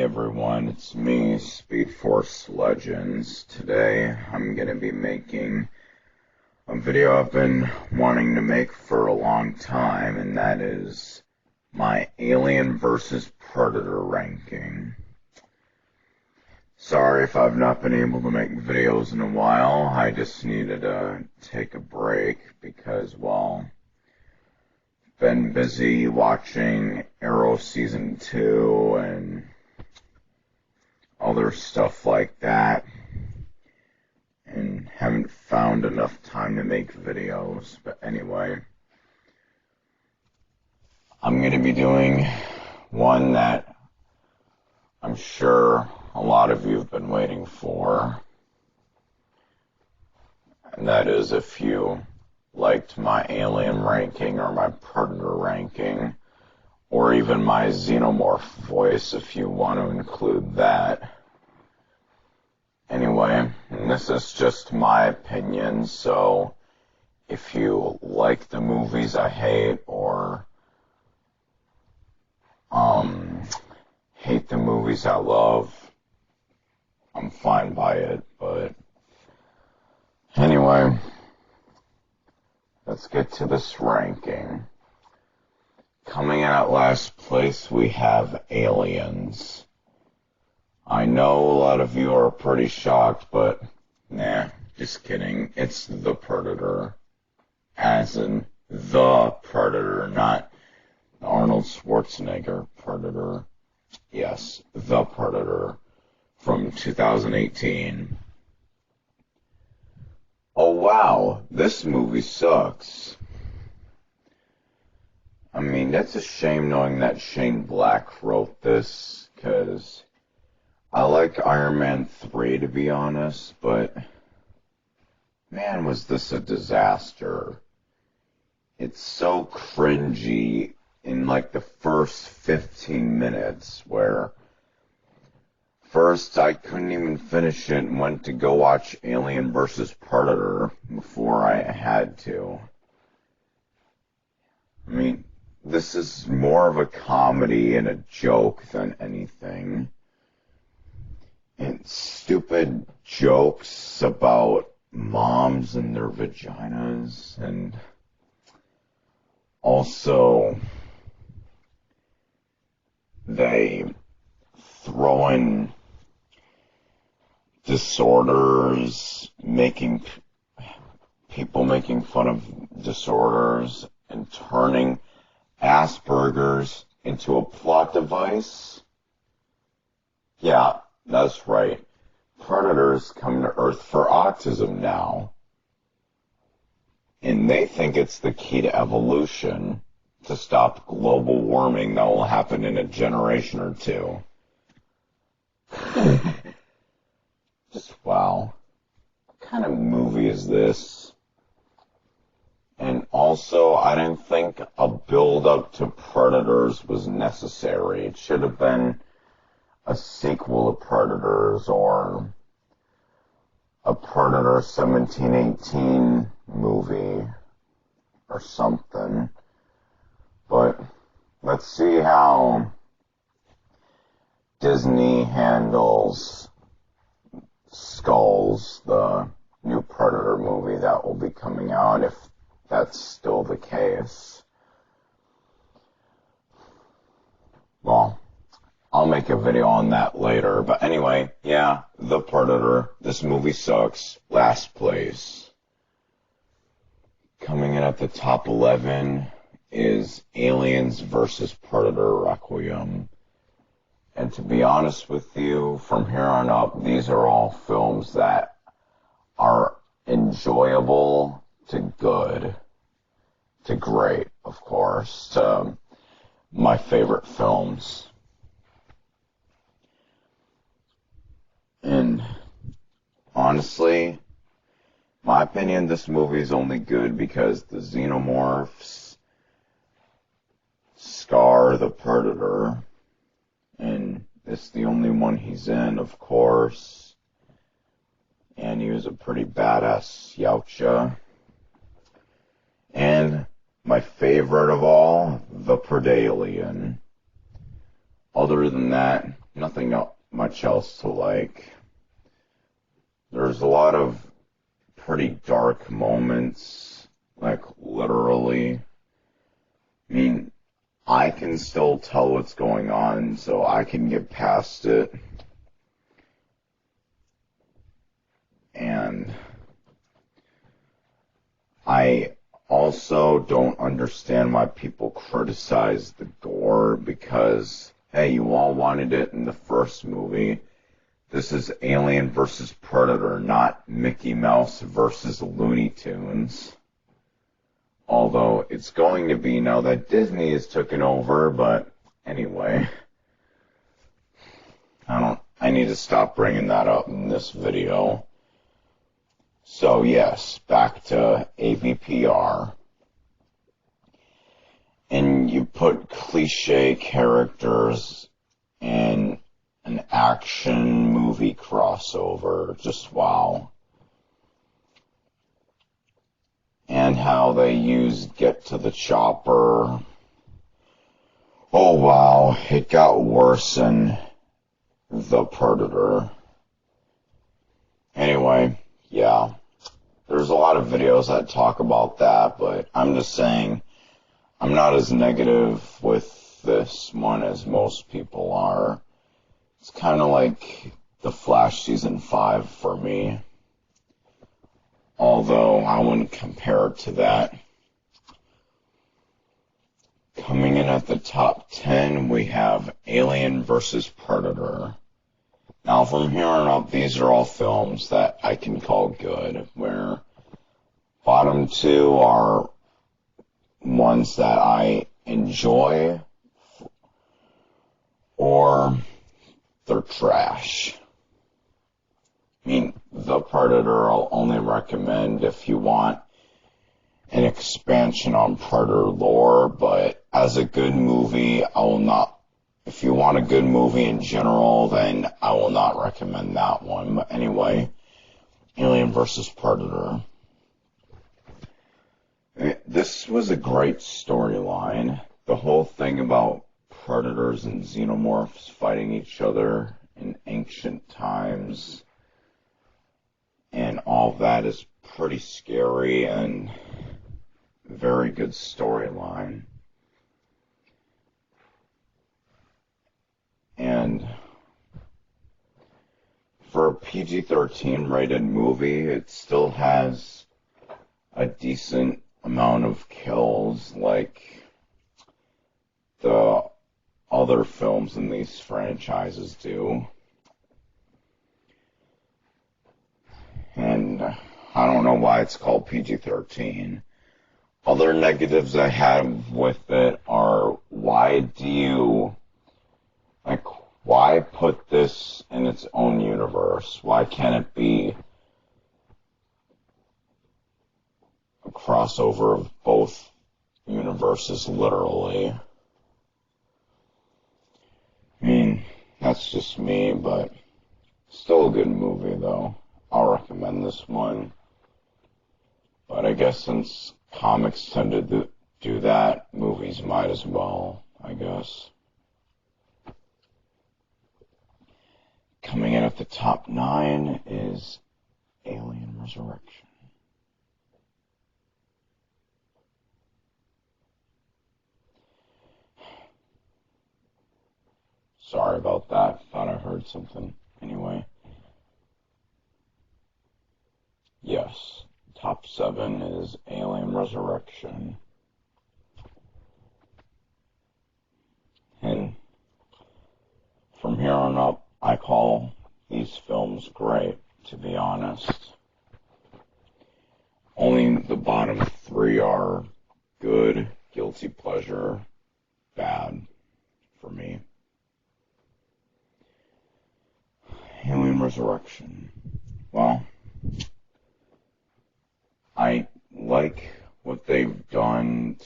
Hey everyone, it's me, Speed Force Legends. Today I'm going to be making a video I've been wanting to make for a long time, and that is my Alien vs. Predator ranking. Sorry if I've not been able to make videos in a while. I just needed to take a break because, well, been busy watching Arrow Season 2 and other stuff like that, and haven't found enough time to make videos. But anyway, I'm going to be doing one that I'm sure a lot of you have been waiting for, and that is if you liked my Alien ranking or my Predator ranking, or even my Xenomorph voice if you want to include that. Anyway, this is just my opinion, so if you like the movies I hate or hate the movies I love, I'm fine by it. But anyway, let's get to this ranking. Coming in at last place, we have Aliens. I know a lot of you are pretty shocked, but nah, just kidding. It's The Predator. As in The Predator, not Arnold Schwarzenegger Predator. Yes, The Predator from 2018. Oh wow, this movie sucks. I mean, that's a shame knowing that Shane Black wrote this, because I like Iron Man 3, to be honest, but man, was this a disaster. It's so cringy in like the first 15 minutes, where first I couldn't even finish it and went to go watch Alien vs. Predator before I had to. I mean, this is more of a comedy and a joke than anything. And stupid jokes about moms and their vaginas, and also they throw in disorders, people making fun of disorders and turning Asperger's into a plot device. Yeah, that's right. Predators come to Earth for autism now. And they think it's the key to evolution to stop global warming that will happen in a generation or two. Just wow. What kind of movie is this? And also, I didn't think a build-up to Predators was necessary. It should have been a sequel to Predators, or a Predator 1718 movie or something. But let's see how Disney handles Skulls, the new Predator movie that will be coming out, if that's still the case. Well, I'll make a video on that later. But anyway, yeah, The Predator. This movie sucks. Last place. Coming in at the top 11 is Aliens vs. Predator Requiem. And to be honest with you, from here on up, these are all films that are enjoyable to good, to great, of course, to my favorite films. And honestly, my opinion, this movie is only good because the Xenomorphs scar the Predator, and it's the only one he's in, of course. And he was a pretty badass Yautja. And my favorite of all, the Predalien. Other than that, nothing much else to like. There's a lot of pretty dark moments, like literally. I mean, I can still tell what's going on, so I can get past it. And I also don't understand why people criticize the gore because, hey, you all wanted it in the first movie. This is Alien versus Predator, not Mickey Mouse versus Looney Tunes. Although it's going to be now that Disney has taken over, but anyway. I need to stop bringing that up in this video. So yes, back to AVPR. And you put cliche characters in an action movie crossover, just wow. And how they used Get to the Chopper. Oh wow, it got worse in The Predator. Anyway, yeah. There's a lot of videos that talk about that, but I'm just saying I'm not as negative with this one as most people are. It's kind of like The Flash Season 5 for me. Although I wouldn't compare it to that. Coming in at the top 10, we have Alien vs. Predator. Now, from here on up, these are all films that I can call good, where bottom two are ones that I enjoy, or they're trash. I mean, The Predator I'll only recommend if you want an expansion on Predator lore, but as a good movie, I will not. If you want a good movie in general, then I will not recommend that one. But anyway, Alien vs. Predator. This was a great storyline. The whole thing about predators and xenomorphs fighting each other in ancient times and all that is pretty scary and very good storyline. And for a PG-13 rated movie, it still has a decent amount of kills like the other films in these franchises do. And I don't know why it's called PG-13. Other negatives I have with it are, why put this in its own universe? Why can't it be a crossover of both universes, literally? I mean, that's just me, but still a good movie, though. I'll recommend this one. But I guess since comics tend to do that, movies might as well, I guess. Coming in at the top 9 is Alien Resurrection. Sorry about that. Thought I heard something. Anyway. Yes. Top 7 is Alien Resurrection. And from here on up, I call these films great, to be honest. Only the bottom 3 are good, guilty pleasure, bad for me. Alien Resurrection. Well, I like what they've done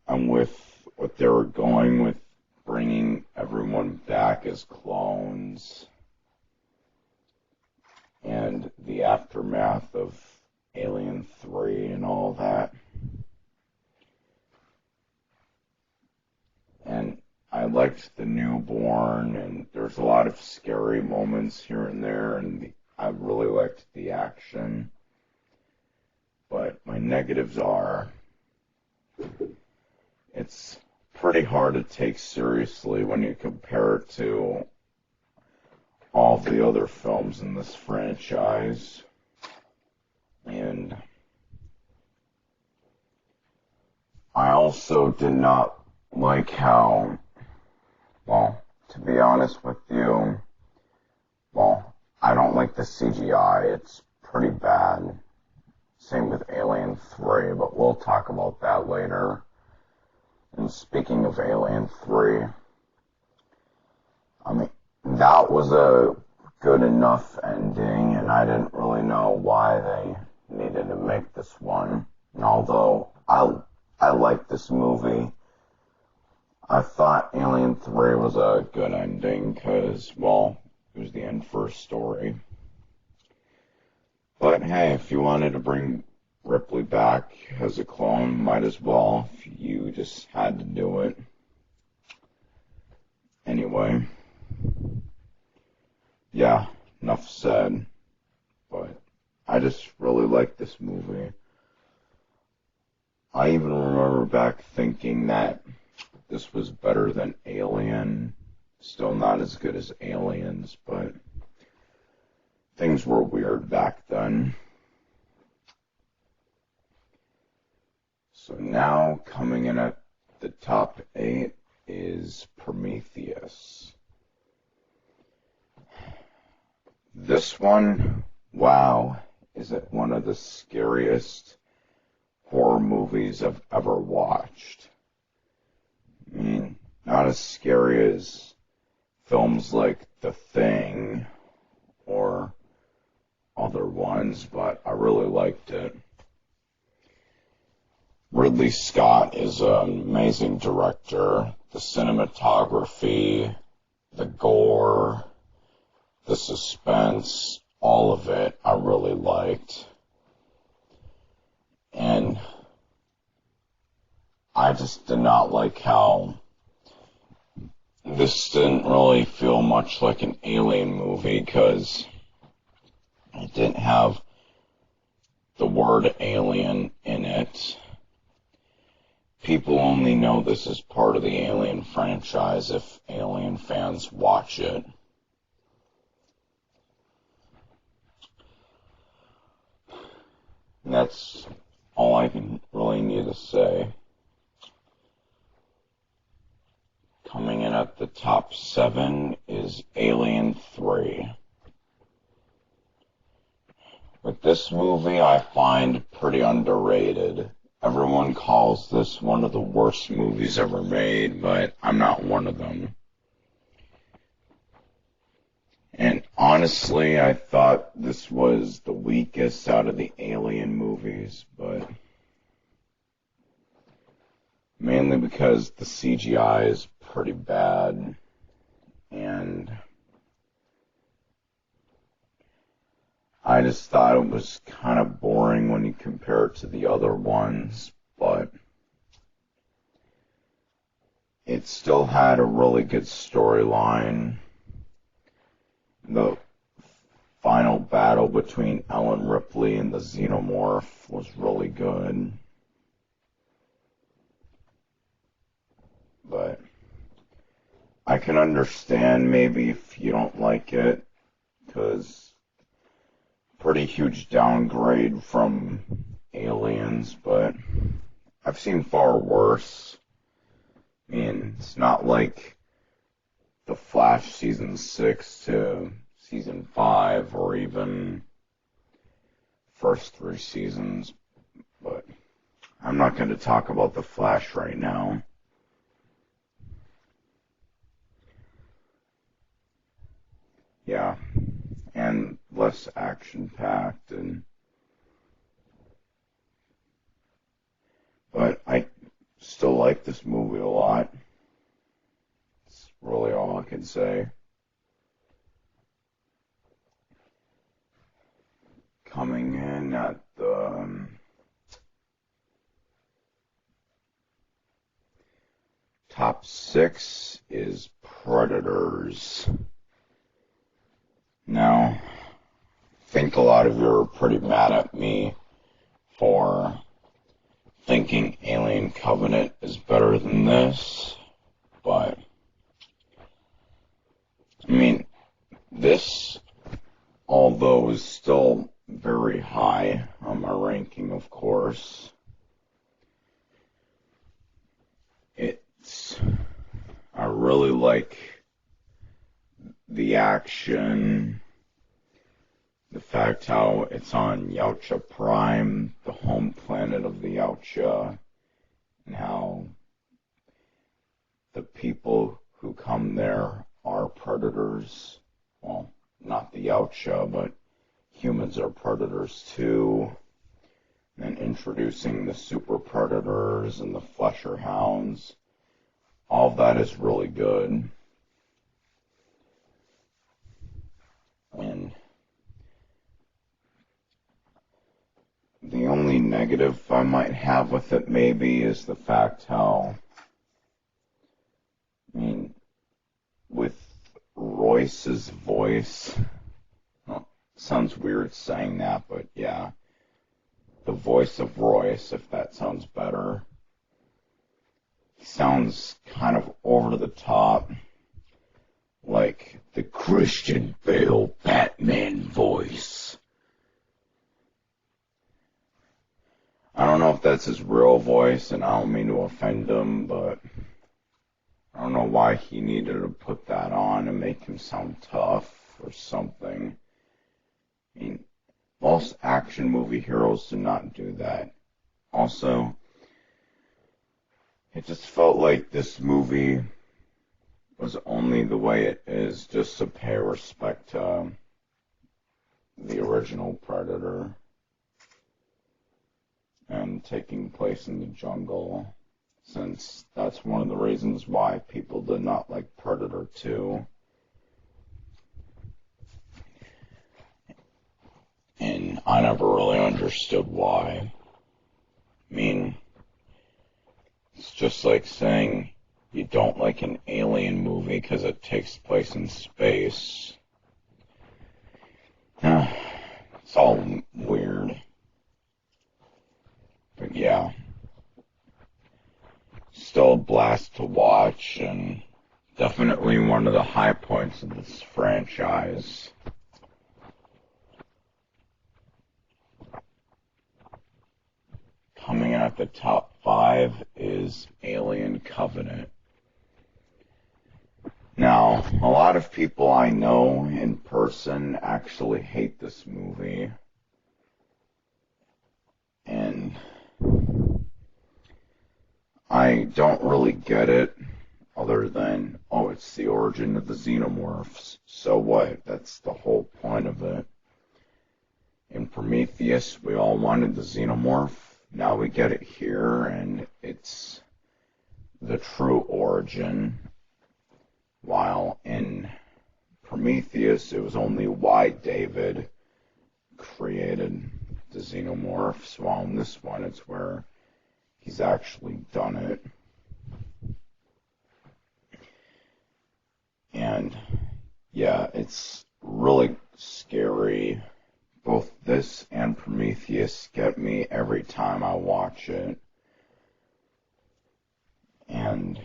and with what they were going with, bringing everyone back as clones and the aftermath of Alien 3 and all that. And I liked the newborn, and there's a lot of scary moments here and there, and I really liked the action. But my negatives are, it's pretty hard to take seriously when you compare it to all the other films in this franchise. And I also did not like how, well, to be honest with you, well, I don't like the CGI. It's pretty bad. Same with Alien 3, but we'll talk about that later. And speaking of Alien 3, I mean, that was a good enough ending, and I didn't really know why they needed to make this one. And although I like this movie, I thought Alien 3 was a good ending because, well, it was the end for a story. But hey, if you wanted to bring Ripley back as a clone, might as well, if you just had to do it. Anyway, yeah, enough said. But I just really like this movie. I even remember back thinking that this was better than Alien. Still not as good as Aliens, but things were weird back then. So now, coming in at the top 8 is Prometheus. This one, wow, is it one of the scariest horror movies I've ever watched. I mean, not as scary as films like The Thing or other ones, but I really liked it. Ridley Scott is an amazing director. The cinematography, the gore, the suspense, all of it I really liked. And I just did not like how this didn't really feel much like an Alien movie because it didn't have the word alien in it. People only know this is part of the Alien franchise if Alien fans watch it. And that's all I can really need to say. Coming in at the top 7 is Alien 3. But this movie I find pretty underrated. Everyone calls this one of the worst movies ever made, but I'm not one of them. And honestly, I thought this was the weakest out of the Alien movies, but mainly because the CGI is pretty bad, and I just thought it was kind of boring when you compare it to the other ones, but it still had a really good storyline. The final battle between Ellen Ripley and the Xenomorph was really good. But I can understand maybe if you don't like it, because pretty huge downgrade from Aliens, but I've seen far worse. I mean, it's not like The Flash season 6 to season 5 or even first 3 seasons, but I'm not going to talk about The Flash right now. Yeah, and less action-packed, but I still like this movie a lot. It's really all I can say. Coming in at the top 6 is Predators. Now, I think a lot of you are pretty mad at me for thinking Alien Covenant is better than this, but, I mean, this, although is still very high on my ranking, of course, I really like the action, the fact how it's on Yautja Prime, the home planet of the Yautja, and how the people who come there are predators. Well, not the Yautja, but humans are predators too. And introducing the super predators and the flesher hounds. All of that is really good. And the only negative I might have with it maybe is the fact how, I mean, with Royce's voice, well, sounds weird saying that, but yeah, the voice of Royce, if that sounds better, sounds kind of over the top, like the Christian Bale Batman voice. I don't know if that's his real voice, and I don't mean to offend him, but I don't know why he needed to put that on and make him sound tough or something. I mean, most action movie heroes do not do that. Also, it just felt like this movie was only the way it is just to pay respect to the original Predator and taking place in the jungle, since that's one of the reasons why people did not like Predator 2. And I never really understood why. I mean, it's just like saying you don't like an Alien movie because it takes place in space. It's all weird. But yeah, still a blast to watch, and definitely one of the high points of this franchise. Coming in at the top 5 is Alien Covenant. Now, a lot of people I know in person actually hate this movie. And I don't really get it, other than, oh, it's the origin of the xenomorphs. So what? That's the whole point of it. In Prometheus, we all wanted the xenomorph. Now we get it here, and it's the true origin. While in Prometheus, it was only why David created the xenomorphs, while in this one, it's where he's actually done it. And yeah, it's really scary. Both this and Prometheus get me every time I watch it. And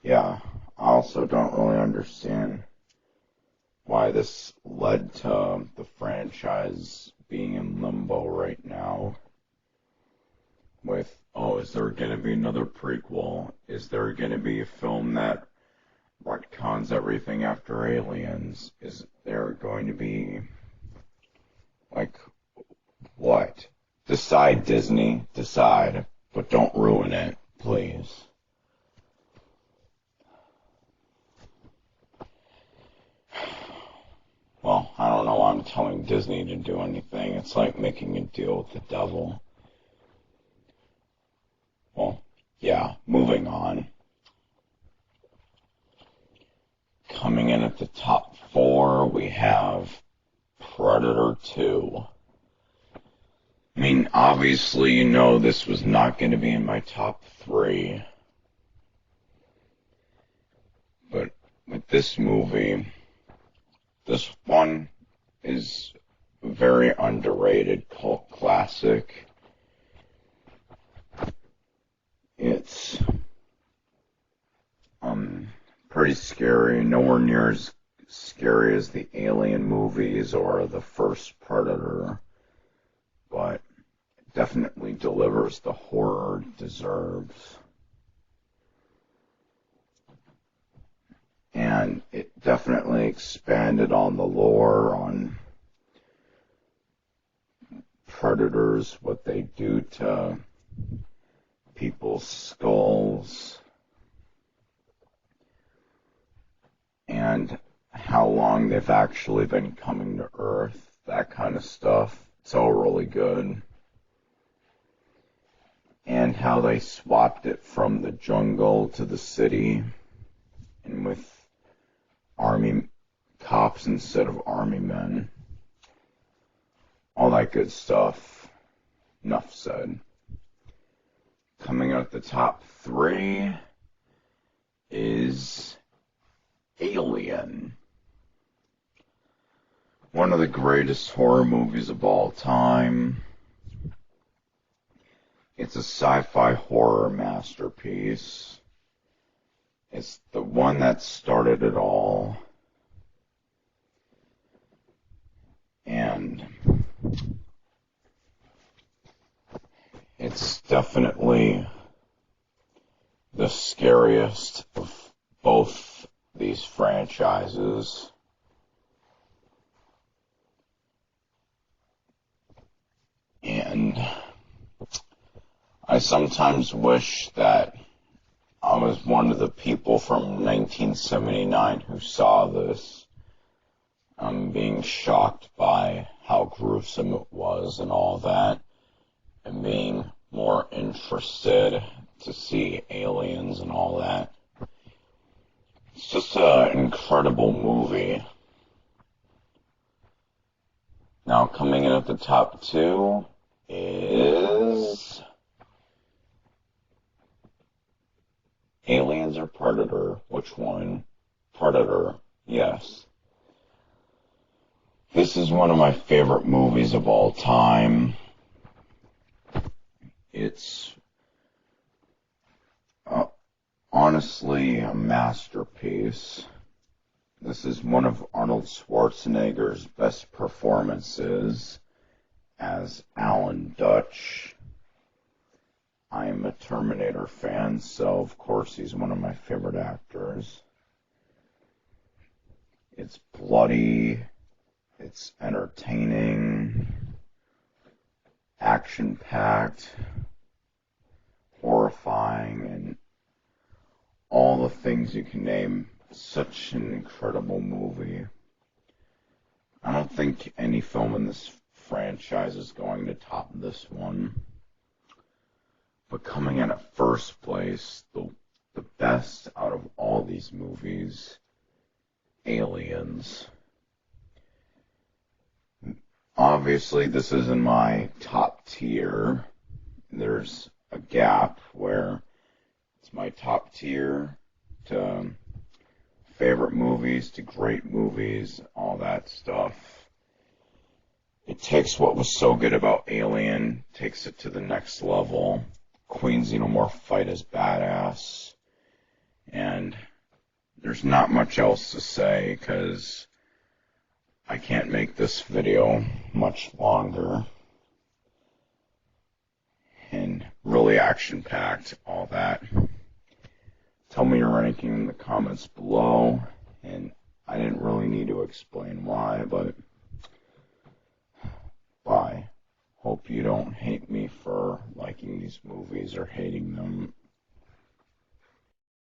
yeah, I also don't really understand why this led to the franchise being in limbo right now. With, oh, is there going to be another prequel? Is there going to be a film that retcons everything after Aliens? Is there going to be, like, what? Decide, Disney. Decide. But don't ruin it, please. Well, I don't know why I'm telling Disney to do anything. It's like making a deal with the devil. Well, yeah, moving on. Coming in at the top 4, we have Predator 2. I mean, obviously, you know this was not going to be in my top 3 this movie, this one is a very underrated cult classic. It's pretty scary, nowhere near as scary as the Alien movies or the first Predator, but it definitely delivers the horror it deserves. And it definitely expanded on the lore on predators, what they do to people's skulls, and how long they've actually been coming to Earth, that kind of stuff. It's all really good. And how they swapped it from the jungle to the city, and with army cops instead of army men. All that good stuff. Enough said. Coming out the top 3 is Alien. One of the greatest horror movies of all time. It's a sci-fi horror masterpiece. It's the one that started it all. And it's definitely the scariest of both these franchises. And I sometimes wish that I was one of the people from 1979 who saw this. I'm being shocked by how gruesome it was and all that, and being more interested to see aliens and all that. It's just an incredible movie. Now, coming in at the top 2 is Aliens or Predator? Which one? Predator, yes. This is one of my favorite movies of all time. It's honestly a masterpiece. This is one of Arnold Schwarzenegger's best performances as Alan Dutch. I am a Terminator fan, so of course he's one of my favorite actors. It's bloody, it's entertaining, action-packed, horrifying, and all the things you can name. Such an incredible movie. I don't think any film in this franchise is going to top this one. But coming in at first place, the best out of all these movies, Aliens. Obviously, this is in my top tier. There's a gap where it's my top tier to favorite movies to great movies, all that stuff. It takes what was so good about Alien, takes it to the next level. Queen Xenomorph fight is badass. And there's not much else to say because I can't make this video much longer. And really action-packed, all that. Tell me your ranking in the comments below. And I didn't really need to explain why, but bye. Hope you don't hate me for liking these movies or hating them.